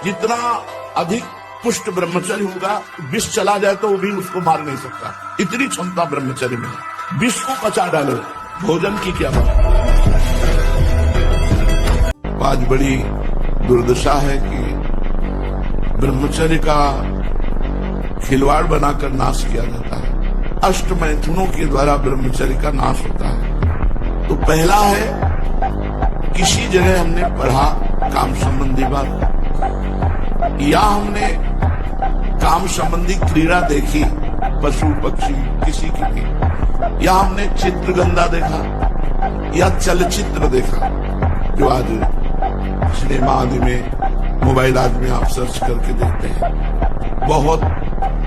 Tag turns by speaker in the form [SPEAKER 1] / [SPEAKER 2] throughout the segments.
[SPEAKER 1] जितना अधिक पुष्ट ब्रह्मचर्य होगा, विष चला जाए तो वो भी उसको मार नहीं सकता, इतनी क्षमता ब्रह्मचर्य में है। विष को पचा डालो, भोजन की क्या बात। आज बड़ी दुर्दशा है कि ब्रह्मचर्य का खिलवाड़ बनाकर नाश किया जाता है। अष्ट मैथुनों के द्वारा ब्रह्मचर्य का नाश होता है। तो पहला है, किसी जगह हमने पढ़ा काम संबंधी बात, या हमने काम संबंधी क्रीड़ा देखी, पशु पक्षी किसी की भी, या हमने चित्रगंधा देखा या चलचित्र देखा, जो आज सिनेमा आदि में, मोबाइल आदि में आप सर्च करके देखते हैं। बहुत,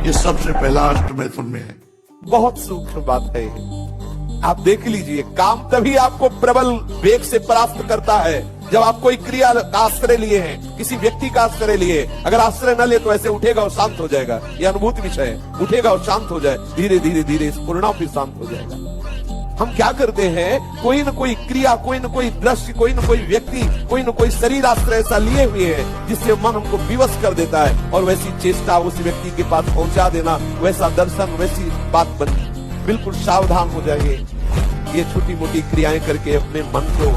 [SPEAKER 1] ये सबसे पहला अष्ट मैथुन में है।
[SPEAKER 2] बहुत सूक्ष्म बात है ये। आप देख लीजिए, काम तभी आपको प्रबल वेग से परास्त करता है जब आप कोई क्रिया का आश्रय लिए हैं, किसी व्यक्ति का आश्रय लिए। अगर आश्रय न ले तो ऐसे उठेगा और शांत हो जाएगा। यह अनुभूति विषय है। उठेगा और शांत हो जाए, धीरे धीरे धीरे इस पूर्णा फिर शांत हो जाएगा। हम क्या करते हैं, कोई न कोई क्रिया, कोई न कोई दृश्य, कोई न कोई व्यक्ति, कोई न कोई शरीर आश्रय ऐसा लिए हुए हैं जिससे मन हमको विवश कर देता है, और वैसी चेष्टा उस व्यक्ति के पास पहुंचा देना, वैसा दर्शन, वैसी बात बनती। बिल्कुल सावधान हो जाइए। ये छोटी मोटी क्रियाएं करके अपने मन को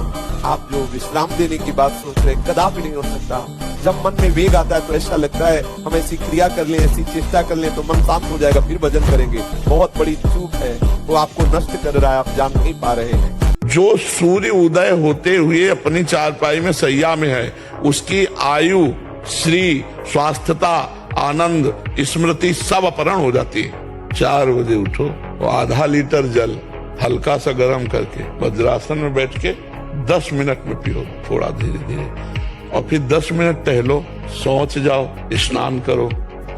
[SPEAKER 2] आप जो विश्राम देने की बात सोच रहे, कदापि नहीं हो सकता। जब मन में वेग आता है तो ऐसा लगता है हम ऐसी क्रिया कर लें, ऐसी चेष्टा कर लें तो मन शांत हो जाएगा, फिर भजन करेंगे। बहुत बड़ी चूक है, वो आपको नष्ट कर रहा है, आप जान नहीं पा रहे हैं।
[SPEAKER 1] जो सूर्य उदय होते हुए अपनी चारपाई में सैया में है, उसकी आयु, श्री, स्वास्थ्यता, आनंद, स्मृति सब अपहरण हो जाती है। 4 बजे उठो, और आधा लीटर जल हल्का सा गर्म करके वज्रासन में बैठ के 10 मिनट में पियो, थोड़ा धीरे धीरे, और फिर 10 मिनट टहलो, शौच जाओ, स्नान करो,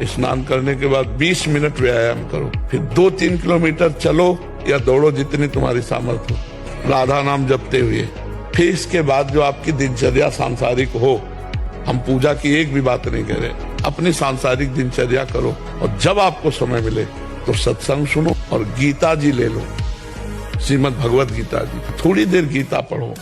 [SPEAKER 1] स्नान करने के बाद 20 मिनट व्यायाम करो, फिर 2-3 किलोमीटर चलो या दौड़ो, जितनी तुम्हारी सामर्थ्य हो, राधा नाम जपते हुए। फिर इसके बाद जो आपकी दिनचर्या सांसारिक हो, हम पूजा की एक भी बात नहीं कह रहे, अपनी सांसारिक दिनचर्या करो, और जब आपको समय मिले तो सत्संग सुनो और गीता जी ले लो, श्रीमद् भगवत गीता जी, थोड़ी देर गीता पढ़ो।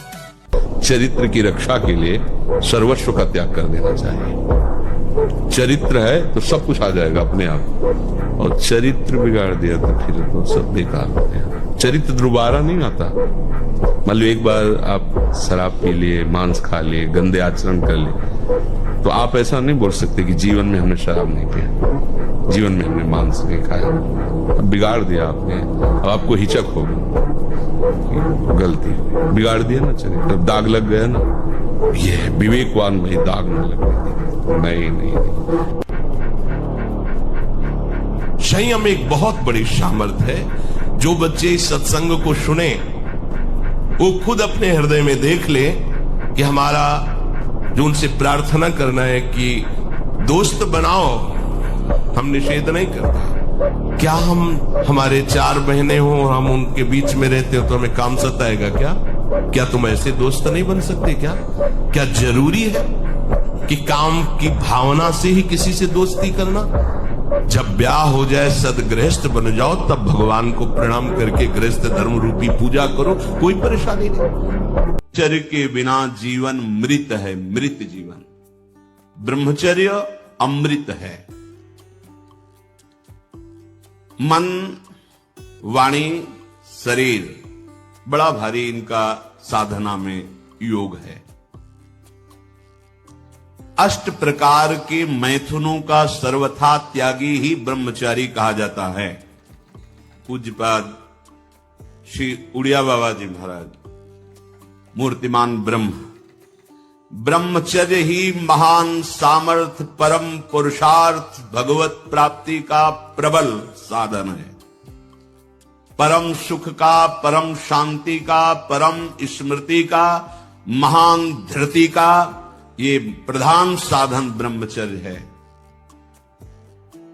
[SPEAKER 3] चरित्र की रक्षा के लिए सर्वस्व का त्याग कर देना चाहिए। चरित्र है तो सब कुछ आ जाएगा अपने आप, और चरित्र बिगाड़ दिया तो फिर तो सब बेकार हो गया। चरित्र दोबारा नहीं आता। मान लो एक बार आप शराब पी लिए, मांस खा लिए, गंदे आचरण कर लिए, तो आप ऐसा नहीं बोल सकते कि जीवन में हमने शराब नहीं पिया, जीवन में हमने मांस नहीं खाया। अब बिगाड़ दिया आपने, अब आपको हिचक होगी, गलती बिगाड़ दिया ना चरित्र, दाग लग गया ना। ये विवेकवान भाई दाग न लगे, नहीं।
[SPEAKER 4] संयम एक बहुत बड़ी सामर्थ्य है। जो बच्चे इस सत्संग को सुने, वो खुद अपने हृदय में देख ले कि हमारा जो उनसे प्रार्थना करना है कि दोस्त बनाओ, हम निषेध नहीं करते। क्या हम हमारे 4 बहनें हो, हम उनके बीच में रहते हो तो हमें काम सताएगा क्या? क्या तुम ऐसे दोस्त नहीं बन सकते क्या? क्या जरूरी है कि काम की भावना से ही किसी से दोस्ती करना? जब ब्याह हो जाए, सदगृहस्थ बन जाओ, तब भगवान को प्रणाम करके गृहस्थ धर्म रूपी पूजा करो, कोई परेशानी नहीं।
[SPEAKER 1] ब्रह्मचर्य के बिना जीवन मृत है, मृत जीवन। ब्रह्मचर्य अमृत है। मन, वाणी, शरीर, बड़ा भारी इनका साधना में योग है। अष्ट प्रकार के मैथुनों का सर्वथा त्यागी ही ब्रह्मचारी कहा जाता है। पूज्यपाद श्री उड़िया बाबा जी महाराज, मूर्तिमान ब्रह्म, ब्रह्मचर्य ही महान सामर्थ, परम पुरुषार्थ, भगवत प्राप्ति का प्रबल साधन है। परम सुख का, परम शांति का, परम स्मृति का, महान धृति का ये प्रधान साधन ब्रह्मचर्य है।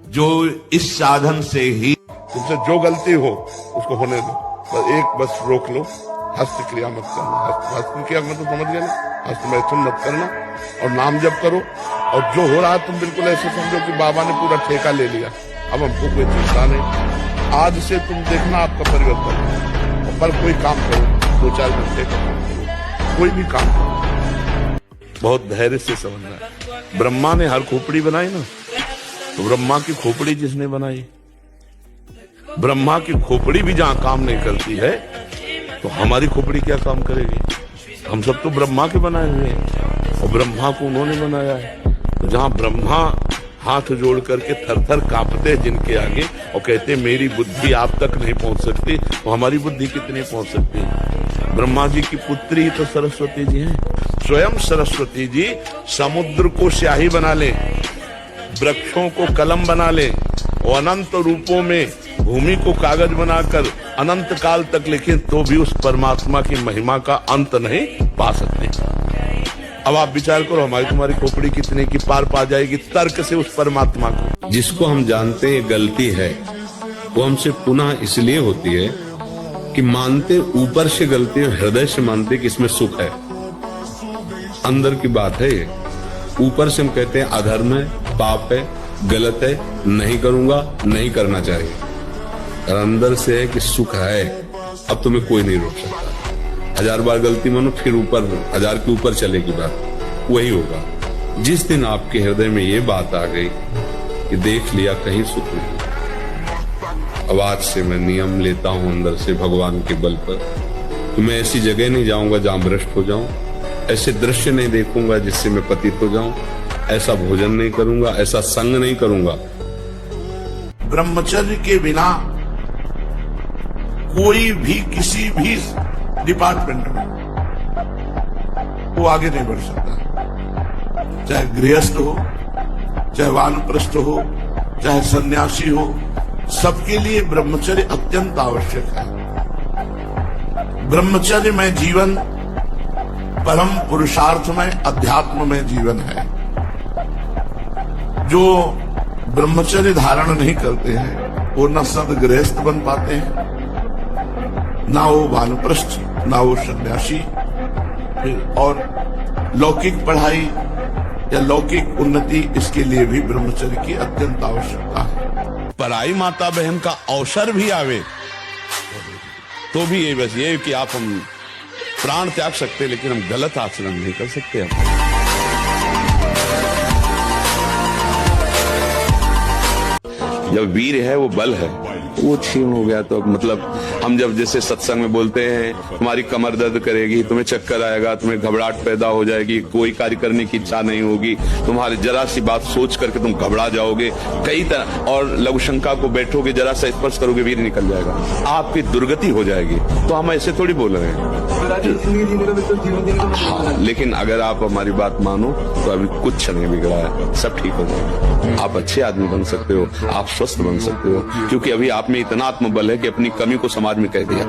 [SPEAKER 1] जो इस साधन से ही
[SPEAKER 5] तुमसे जो गलती हो उसको होने दो, बस रोक लो, हस्त क्रिया मत करना। हस्त क्रिया मतलब समझ गए ना, हस्त मैथुन मत करना, और नाम जप करो। और जो हो रहा है तुम बिल्कुल ऐसे समझो कि बाबा ने पूरा ठेका ले लिया, अब हमको कोई चिंता नहीं। आज से तुम देखना आपका परिवर्तन। पर कोई काम करो, 2-4 घंटे का काम करो, कोई भी काम करो।
[SPEAKER 1] बहुत धैर्य से समझना है। ब्रह्मा ने हर खोपड़ी बनाई ना, तो ब्रह्मा की खोपड़ी जिसने बनाई, ब्रह्मा की खोपड़ी भी जहां काम नहीं करती है तो हमारी खोपड़ी क्या काम करेगी? हम सब तो ब्रह्मा के बनाए हुए हैं और ब्रह्मा को उन्होंने बनाया है। तो जहां ब्रह्मा हाथ जोड़ करके थर थर कांपते हैं जिनके आगे और कहते हैं मेरी बुद्धि आप तक नहीं पहुंच सकती, तो हमारी बुद्धि कितनी पहुंच सकती है? ब्रह्मा जी की पुत्री तो सरस्वती जी हैं। स्वयं सरस्वती जी समुद्र को स्याही बना ले, वृक्षों को कलम बना ले और अनंत रूपों में भूमि को कागज बनाकर अनंत काल तक लिखें तो भी उस परमात्मा की महिमा का अंत नहीं पा सकते। अब आप विचार करो, हमारी तुम्हारी खोपड़ी कितने की पार पा जाएगी तर्क से उस परमात्मा को।
[SPEAKER 3] जिसको हम जानते हैं गलती है, वो हमसे पुनः इसलिए होती है कि मानते ऊपर से गलती है, हृदय से मानते कि इसमें सुख है। अंदर की बात है ये। ऊपर से हम कहते हैं अधर्म है, पाप है, गलत है, नहीं करूंगा, नहीं करना चाहिए। और अंदर से है कि सुख है, अब तुम्हें कोई नहीं रोक सकता। 1000 बार गलती मानो, फिर ऊपर 1000 के ऊपर चलेगी बात, वही होगा। जिस दिन आपके हृदय में ये बात आ गई कि देख लिया कहीं सुख नहीं, अब आज से मैं नियम लेता हूं अंदर से भगवान के बल पर कि मैं ऐसी जगह नहीं जाऊंगा जहां भ्रष्ट हो जाऊं, ऐसे दृश्य नहीं देखूंगा जिससे मैं पतित हो जाऊं, ऐसा भोजन नहीं करूंगा, ऐसा संग नहीं करूंगा।
[SPEAKER 1] ब्रह्मचर्य के बिना कोई भी किसी भी डिपार्टमेंट में वो आगे नहीं बढ़ सकता। चाहे गृहस्थ हो, चाहे वानप्रस्थ हो, चाहे सन्यासी हो, सबके लिए ब्रह्मचर्य अत्यंत आवश्यक है। ब्रह्मचर्य में जीवन परम पुरुषार्थ में अध्यात्म में जीवन है। जो ब्रह्मचर्य धारण नहीं करते हैं वो न सदगृहस्थ बन पाते हैं, ना वो वानप्रस्थ, ना वो सन्यासी। और लौकिक पढ़ाई या लौकिक उन्नति, इसके लिए भी ब्रह्मचर्य की अत्यंत आवश्यकता है।
[SPEAKER 3] पराई माता बहन का अवसर भी आवे तो भी ये बस ये कि आप हम प्राण त्याग सकते, लेकिन हम गलत आचरण नहीं कर सकते। हम जब वीर है वो बल है, वो छीन हो गया तो मतलब हम जब जैसे सत्संग में बोलते हैं तुम्हारी कमर दर्द करेगी, तुम्हें चक्कर आएगा, तुम्हें घबराहट पैदा हो जाएगी, कोई कार्य करने की इच्छा नहीं होगी, तुम्हारी जरा सी बात सोच करके तुम घबरा जाओगे कई तरह, और लघु शंका को बैठोगे, जरा सा स्पर्श करोगे वीर निकल जाएगा, आपकी दुर्गति हो जाएगी। तो हम ऐसे थोड़ी बोल रहे हैं। हाँ, लेकिन अगर आप हमारी बात मानो तो अभी कुछ नहीं बिगड़ा है, सब ठीक हो जाएगा। आप अच्छे आदमी बन सकते हो, आप स्वस्थ बन सकते हो, क्योंकि अभी आप में इतना आत्मबल है कि अपनी कमी को समाज में कह दिया।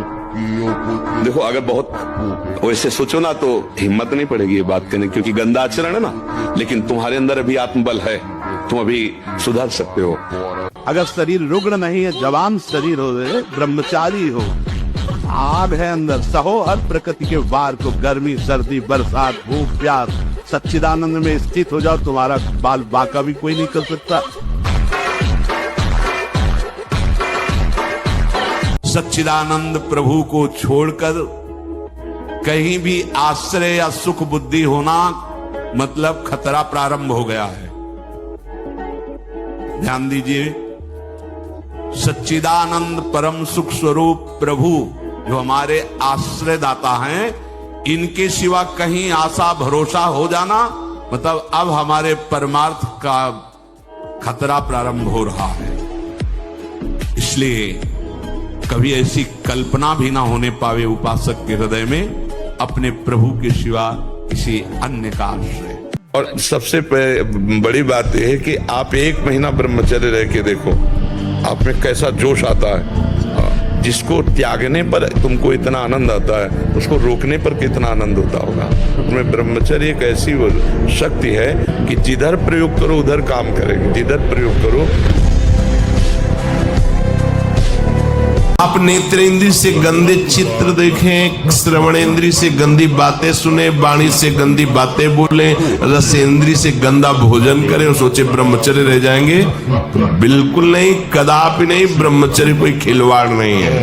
[SPEAKER 3] देखो, अगर बहुत वैसे सोचो ना तो हिम्मत नहीं पड़ेगी ये बात करने, क्योंकि गंदा आचरण है ना, लेकिन तुम्हारे अंदर अभी आत्मबल है, तुम अभी सुधर सकते हो।
[SPEAKER 6] अगर शरीर रुग्ण नहीं है, जवान शरीर हो, ब्रह्मचारी हो, आग है अंदर, सहो हर प्रकृति के वार को, गर्मी सर्दी बरसात भूख प्यास, सच्चिदानंद में स्थित हो जाओ, तुम्हारा बाल बाका भी कोई नहीं कर सकता।
[SPEAKER 2] सच्चिदानंद प्रभु को छोड़कर कहीं भी आश्रय या सुख बुद्धि होना मतलब खतरा प्रारंभ हो गया है। ध्यान दीजिए, सच्चिदानंद परम सुख स्वरूप प्रभु जो हमारे आश्रय दाता हैं, इनके सिवा कहीं आशा भरोसा हो जाना मतलब अब हमारे परमार्थ का खतरा प्रारंभ हो रहा है। इसलिए कभी ऐसी कल्पना भी ना होने पावे उपासक के हृदय में अपने प्रभु के सिवा किसी अन्य का आश्रय।
[SPEAKER 1] और सबसे बड़ी बात यह है कि आप 1 महीना ब्रह्मचर्य रह के देखो, आप में कैसा जोश आता है। जिसको त्यागने पर तुमको इतना आनंद आता है, उसको रोकने पर कितना आनंद होता होगा। तुम्हें ब्रह्मचर्य एक ऐसी शक्ति है कि जिधर प्रयोग करो उधर काम करेगी, जिधर प्रयोग करो।
[SPEAKER 4] आप नेत्रेंद्री से गंदे चित्र देखें, श्रवणेंद्री से गंदी बातें सुने, वाणी से गंदी बातें बोले, रसेंद्री से गंदा भोजन करें और सोचे ब्रह्मचर्य रह जाएंगे, तो बिल्कुल नहीं, कदापि नहीं। ब्रह्मचर्य कोई खिलवाड़ नहीं है।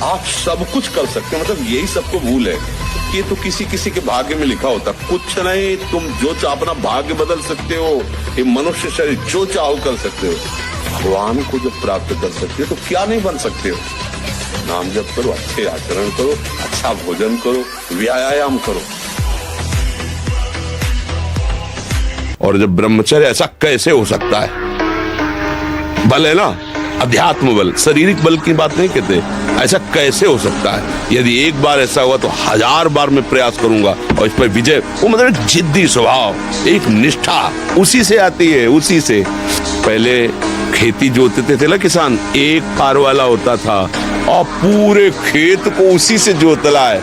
[SPEAKER 1] आप
[SPEAKER 3] सब कुछ कर सकते हैं, मतलब यही सबको भूल है कि ये तो किसी किसी के भाग्य में लिखा होता। कुछ नहीं, तुम जो चाहो अपना भाग्य बदल सकते हो, ये मनुष्य शरीर जो चाहो कर सकते हो। भगवान को जब प्राप्त कर सकते हो तो क्या नहीं बन सकते हो। नाम जप करो, अच्छे आचरण करो, अच्छा भोजन करो, व्यायाम करो। और जब ब्रह्मचर्य, ऐसा कैसे हो सकता है? बल है ना, अध्यात्म बल, शारीरिक बल की बात नहीं कहते। ऐसा कैसे हो सकता है? यदि एक बार ऐसा हुआ तो 1000 बार मैं प्रयास करूंगा और इस पर विजय। वो मतलब एक जिद्दी स्वभाव, एक निष्ठा उसी से आती है, उसी से। पहले खेती जोतते थे ना किसान, एक कार वाला होता था और पूरे खेत को उसी से जोतला है।